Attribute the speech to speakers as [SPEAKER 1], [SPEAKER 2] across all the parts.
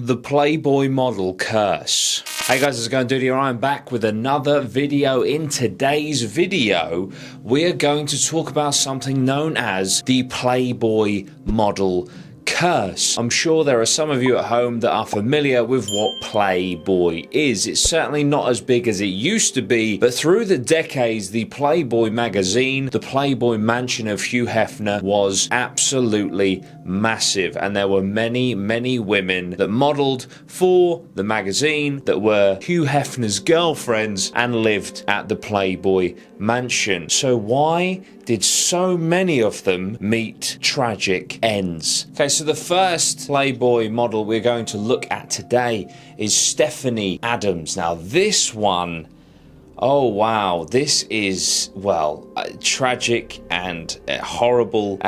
[SPEAKER 1] The Playboy model curse. Hey guys, how's it going? Dudey, I'm back with another video. In today's video, we're going to talk about something known as the Playboy model curse. I'm sure there are some of you at home that are familiar with what Playboy is. It's certainly not as big as it used to be, but through the decades, the Playboy magazine, the Playboy mansion of Hugh Heffner was absolutely massive, and there were many women that modeled for the magazine that were Hugh Hefner's girlfriends and lived at the Playboy mansion. So why did so many of them meet tragic ends? Okay, so the first Playboy model we're going to look at today is Stephanie Adams. Now this one, oh wow, this is, well, tragic and horrible.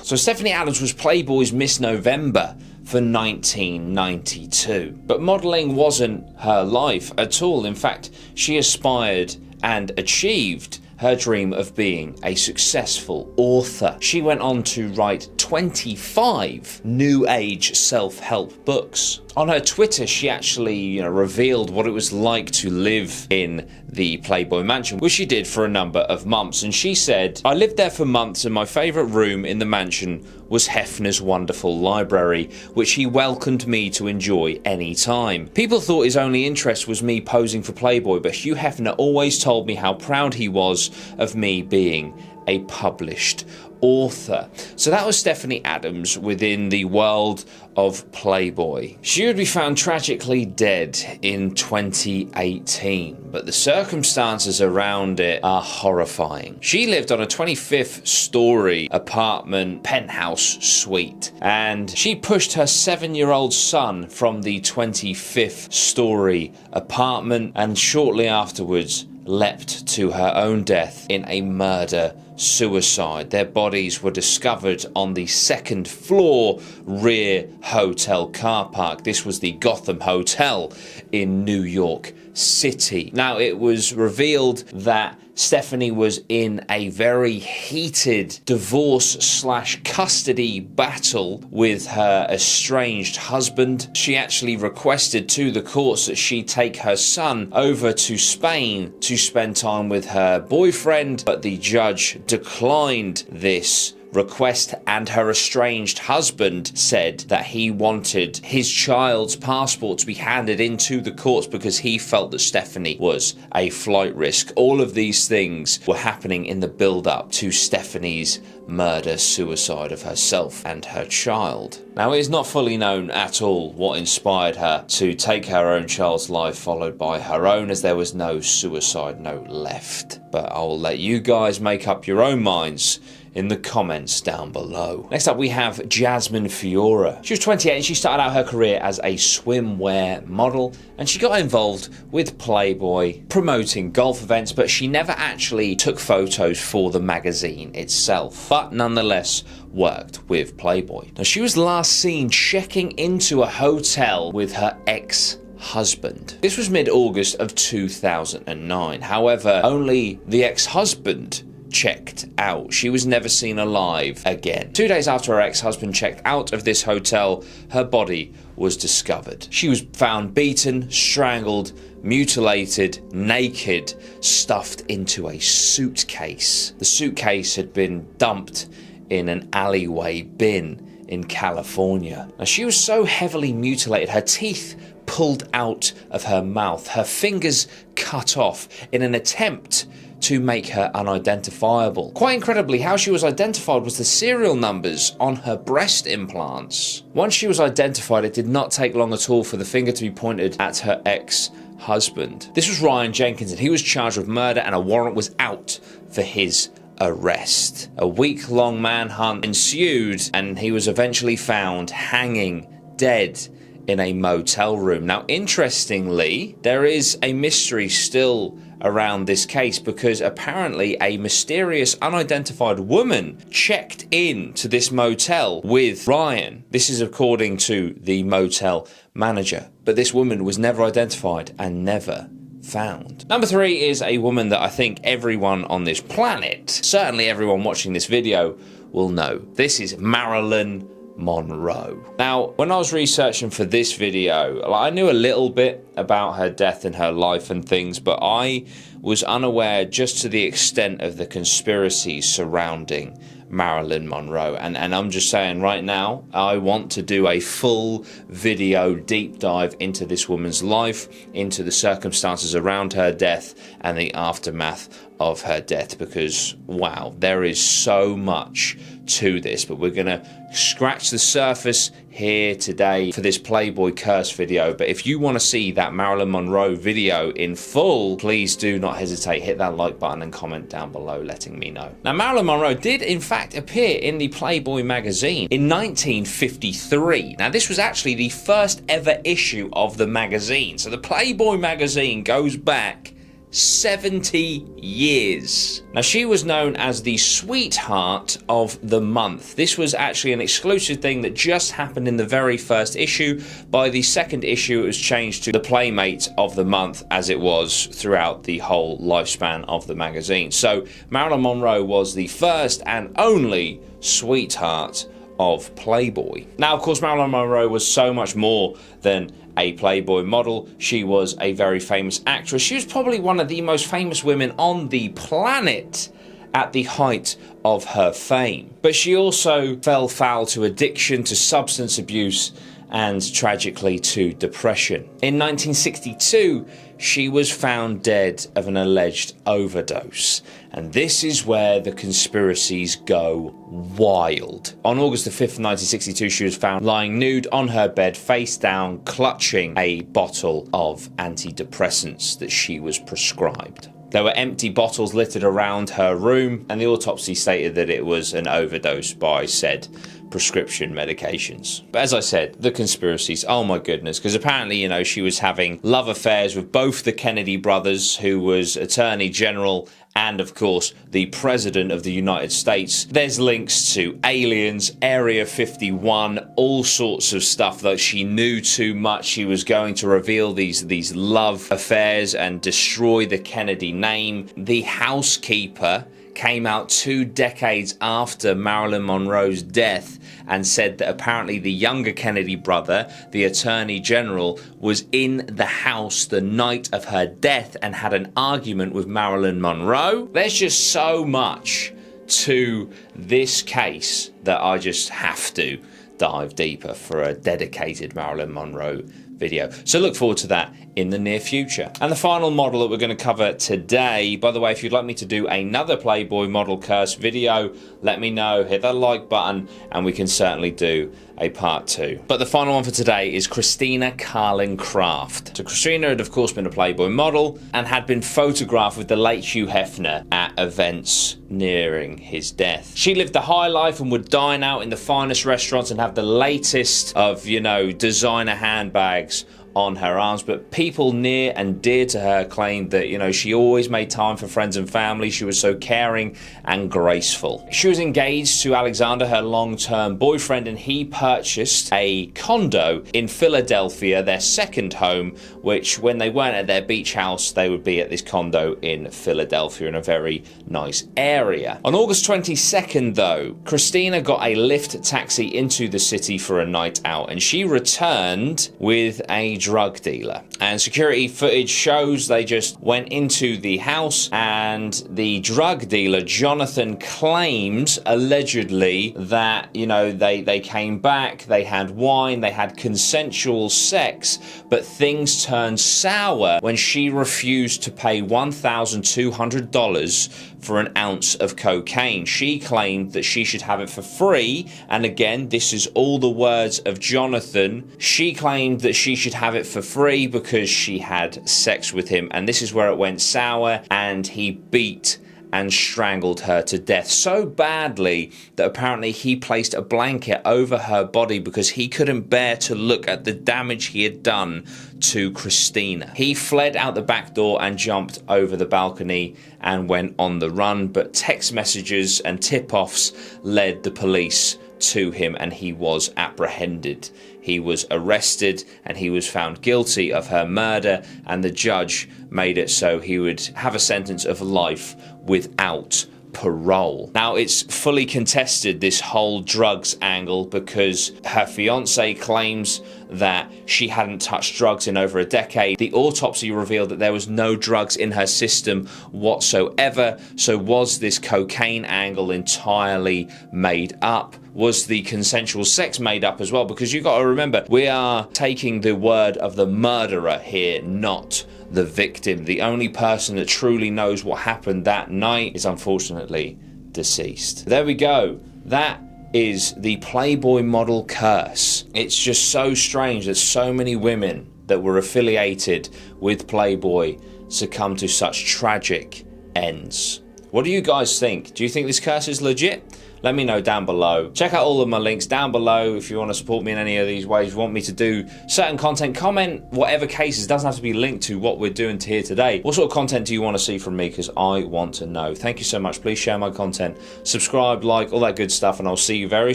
[SPEAKER 1] So Stephanie Adams was Playboy's Miss November for 1992. But modeling wasn't her life at all. In fact, she aspired and achieved her dream of being a successful author. She went on to write 25 new age self-help books. On her Twitter, she actually revealed what it was like to live in the Playboy mansion, which she did for a number of months. And she said, "I lived there for months, and my favorite room in the mansion was Hefner's wonderful library, which he welcomed me to enjoy any time. People thought his only interest was me posing for Playboy, but Hugh Heffner always told me how proud he was of me being a published author." So that was Stephanie Adams within the world of Playboy. She would be found tragically dead in 2018, but the circumstances around it are horrifying. She lived on a 25th story apartment penthouse suite, and she pushed her 7-year-old son from the 25th story apartment, and shortly afterwards leapt to her own death in a murder-suicide. Their bodies were discovered on the second floor rear hotel car park. This was the Gotham Hotel in New York City. Now, it was revealed that Stephanie was in a very heated divorce/custody battle with her estranged husband. She actually requested to the courts that she take her son over to Spain to spend time with her boyfriend, but the judge declined this request, and her estranged husband said that he wanted his child's passport to be handed into the courts because he felt that Stephanie was a flight risk. All of these things were happening in the build-up to Stephanie's murder-suicide of herself and her child. Now, it is not fully known at all what inspired her to take her own child's life followed by her own, as there was no suicide note left. But I will let you guys make up your own minds in the comments down below. Next up, we have Jasmine Fiora. She was 28 and she started out her career as a swimwear model, and she got involved with Playboy promoting golf events, but she never actually took photos for the magazine itself, but nonetheless worked with Playboy. Now, she was last seen checking into a hotel with her ex-husband. This was mid-August of 2009. However, only the ex-husband checked out. She was never seen alive again. 2 days after her ex-husband checked out of this hotel, her body was discovered. She was found beaten, strangled, mutilated, naked, stuffed into a suitcase. The suitcase had been dumped in an alleyway bin in California. Now, she was so heavily mutilated, her teeth pulled out of her mouth, her fingers cut off in an attempt to make her unidentifiable. Quite incredibly, how she was identified was the serial numbers on her breast implants. Once she was identified, it did not take long at all for the finger to be pointed at her ex-husband. This was Ryan Jenkins, and he was charged with murder, and a warrant was out for his arrest. A week-long manhunt ensued, and he was eventually found hanging dead in a motel room. Now, interestingly, there is a mystery still around this case, because apparently a mysterious unidentified woman checked in to this motel with Ryan. This is according to the motel manager, but this woman was never identified and never found. Number 3 is a woman that I think everyone on this planet, certainly everyone watching this video, will know. This is Marilyn Monroe. Now, when I was researching for this video, I knew a little bit about her death and her life and things, but I was unaware just to the extent of the conspiracies surrounding Marilyn Monroe. And I'm just saying right now, I want to do a full video deep dive into this woman's life, into the circumstances around her death and the aftermath of her death, because wow, there is so much to this. But we're gonna scratch the surface here today for this Playboy Curse video. But if you want to see that Marilyn Monroe video in full, please do not hesitate, hit that like button and comment down below letting me know. Now, Marilyn Monroe did in fact appear in the Playboy magazine in 1953. Now, this was actually the first ever issue of the magazine. So the Playboy magazine goes back 70 years. Now, she was known as the sweetheart of the month. This was actually an exclusive thing that just happened in the very first issue. By the second issue, it was changed to the Playmate of the month, as it was throughout the whole lifespan of the magazine. So Marilyn Monroe was the first and only sweetheart of Playboy. Now, of course, Marilyn Monroe was so much more than a Playboy model. She was a very famous actress. She was probably one of the most famous women on the planet at the height of her fame. But she also fell foul to addiction, to substance abuse, and tragically to depression. In 1962, she was found dead of an alleged overdose. And this is where the conspiracies go wild. On August the 5th, 1962, she was found lying nude on her bed, face down, clutching a bottle of antidepressants that she was prescribed. There were empty bottles littered around her room, and the autopsy stated that it was an overdose by said prescription medications. But as I said, the conspiracies, oh my goodness, because apparently, you know, she was having love affairs with both the Kennedy brothers, who was Attorney General and, of course, the President of the United States. There's links to aliens, Area 51, all sorts of stuff that she knew too much. She was going to reveal these love affairs and destroy the Kennedy name. The housekeeper came out 2 decades after Marilyn Monroe's death and said that apparently the younger Kennedy brother, the Attorney General, was in the house the night of her death and had an argument with Marilyn Monroe. There's just so much to this case that I just have to dive deeper for a dedicated Marilyn Monroe video. So look forward to that in the near future. And the final model that we're going to cover today, by the way, if you'd like me to do another Playboy model curse video, let me know, hit that like button, and we can certainly do a part 2. But the final one for today is Christina Carlin Craft. So Christina had of course been a Playboy model and had been photographed with the late Hugh Heffner at events nearing his death. She lived the high life and would dine out in the finest restaurants and have the latest of, you know, designer handbags on her arms. But people near and dear to her claimed that, you know, she always made time for friends and family. She was so caring and graceful. She was engaged to Alexander, her long-term boyfriend, and he purchased a condo in Philadelphia, their second home, which when they weren't at their beach house, they would be at this condo in Philadelphia in a very nice area. On August 22nd, though, Christina got a Lyft taxi into the city for a night out, and she returned with a drug dealer. And security footage shows they just went into the house, and the drug dealer, Jonathan, claims allegedly that, you know, they came back, they had wine, they had consensual sex, but things turned sour when she refused to pay $1,200 for an ounce of cocaine. She claimed that she should have it for free, and again, this is all the words of Jonathan. She claimed that she should have it for free because she had sex with him, and this is where it went sour, and he beat and strangled her to death so badly that apparently he placed a blanket over her body because he couldn't bear to look at the damage he had done to Christina. He fled out the back door and jumped over the balcony and went on the run, but text messages and tip-offs led the police to him, and he was apprehended. He was arrested and he was found guilty of her murder, and the judge made it so he would have a sentence of life without parole. Now, it's fully contested, this whole drugs angle, because her fiance claims that she hadn't touched drugs in over a decade. The autopsy revealed that there was no drugs in her system whatsoever. So was this cocaine angle entirely made up? Was the consensual sex made up as well? Because you've got to remember, we are taking the word of the murderer here, not the victim. The only person that truly knows what happened that night is unfortunately deceased. There we go. That is the Playboy model curse. It's just so strange that so many women that were affiliated with Playboy succumb to such tragic ends. What do you guys think? Do you think this curse is legit? Let me know down below. Check out all of my links down below if you want to support me in any of these ways. Want me to do certain content, comment whatever cases. Doesn't have to be linked to what we're doing here today. What sort of content do you want to see from me? Because I want to know. Thank you so much. Please share my content, subscribe, like, all that good stuff, and I'll see you very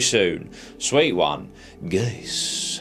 [SPEAKER 1] soon. Sweet one. Guys.